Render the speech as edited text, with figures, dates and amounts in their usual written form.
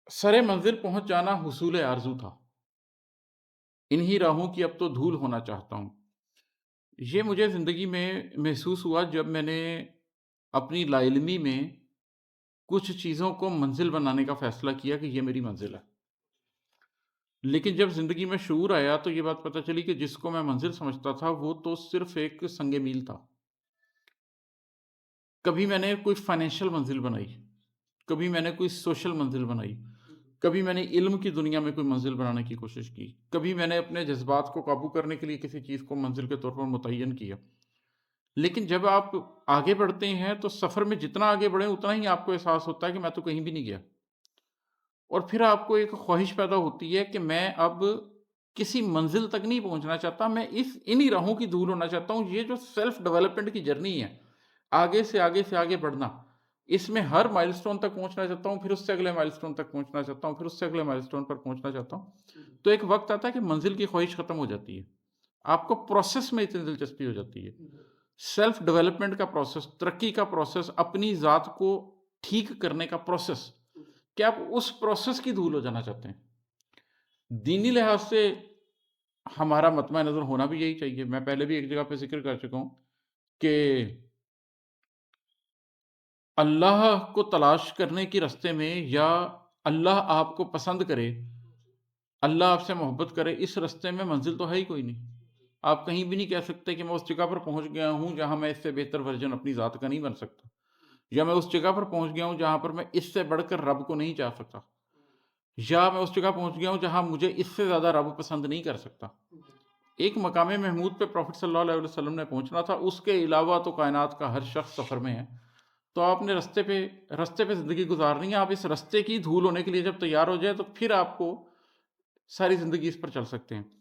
سرِ منزل پہنچ جانا حصول آرزو تھا، انہی راہوں کی اب تو دھول ہونا چاہتا ہوں۔ یہ مجھے زندگی میں محسوس ہوا جب میں نے اپنی لا علمی میں کچھ چیزوں کو منزل بنانے کا فیصلہ کیا کہ یہ میری منزل ہے۔ لیکن جب زندگی میں شعور آیا تو یہ بات پتہ چلی کہ جس کو میں منزل سمجھتا تھا وہ تو صرف ایک سنگ میل تھا۔ کبھی میں نے کوئی فائنینشیل منزل بنائی، کبھی میں نے کوئی سوشل منزل بنائی، کبھی میں نے علم کی دنیا میں کوئی منزل بنانے کی کوشش کی، کبھی میں نے اپنے جذبات کو قابو کرنے کے لیے کسی چیز کو منزل کے طور پر متعین کیا۔ لیکن جب آپ آگے بڑھتے ہیں تو سفر میں جتنا آگے بڑھیں اتنا ہی آپ کو احساس ہوتا ہے کہ میں تو کہیں بھی نہیں گیا، اور پھر آپ کو ایک خواہش پیدا ہوتی ہے کہ میں اب کسی منزل تک نہیں پہنچنا چاہتا، میں انہی راہوں کی دھول ہونا چاہتا ہوں۔ یہ جو سیلف ڈیولپمنٹ کی جرنی ہے، آگے سے آگے بڑھنا، اس میں ہر مائلسٹون تک پہنچنا چاہتا ہوں، پھر اس سے اگلے مائلسٹون تک پہنچنا چاہتا ہوں، پھر اس سے اگلے مائلسٹون پر پہنچنا چاہتا ہوں۔ تو ایک وقت آتا ہے کہ منزل کی خواہش ختم ہو جاتی ہے، آپ کو پروسیس میں اتنی دلچسپی ہو جاتی ہے، سیلف ڈیولپمنٹ کا پروسیس، ترقی کا پروسیس، اپنی ذات کو ٹھیک کرنے کا پروسیس، کہ آپ اس پروسیس کی دھول ہو جانا چاہتے ہیں۔ دینی لحاظ سے ہمارا مطمع نظر ہونا بھی یہی چاہیے۔ میں پہلے بھی ایک جگہ پہ ذکر کر چکا ہوں کہ اللہ کو تلاش کرنے کے راستے میں، یا اللہ آپ کو پسند کرے، اللہ آپ سے محبت کرے، اس راستے میں منزل تو ہے ہی کوئی نہیں۔ آپ کہیں بھی نہیں کہہ سکتے کہ میں اس جگہ پر پہنچ گیا ہوں جہاں میں اس سے بہتر ورژن اپنی ذات کا نہیں بن سکتا، یا میں اس جگہ پر پہنچ گیا ہوں جہاں پر میں اس سے بڑھ کر رب کو نہیں چاہ سکتا، یا میں اس جگہ پہنچ گیا ہوں جہاں مجھے اس سے زیادہ رب پسند نہیں کر سکتا۔ ایک مقام محمود پہ پروفٹ صلی اللہ علیہ وسلم نے پہنچنا تھا، اس کے علاوہ تو کائنات کا ہر شخص سفر میں ہے۔ تو آپ نے رستے پہ زندگی گزارنی ہے۔ آپ اس رستے کی دھول ہونے کے لیے جب تیار ہو جائے تو پھر آپ کو ساری زندگی اس پر چل سکتے ہیں۔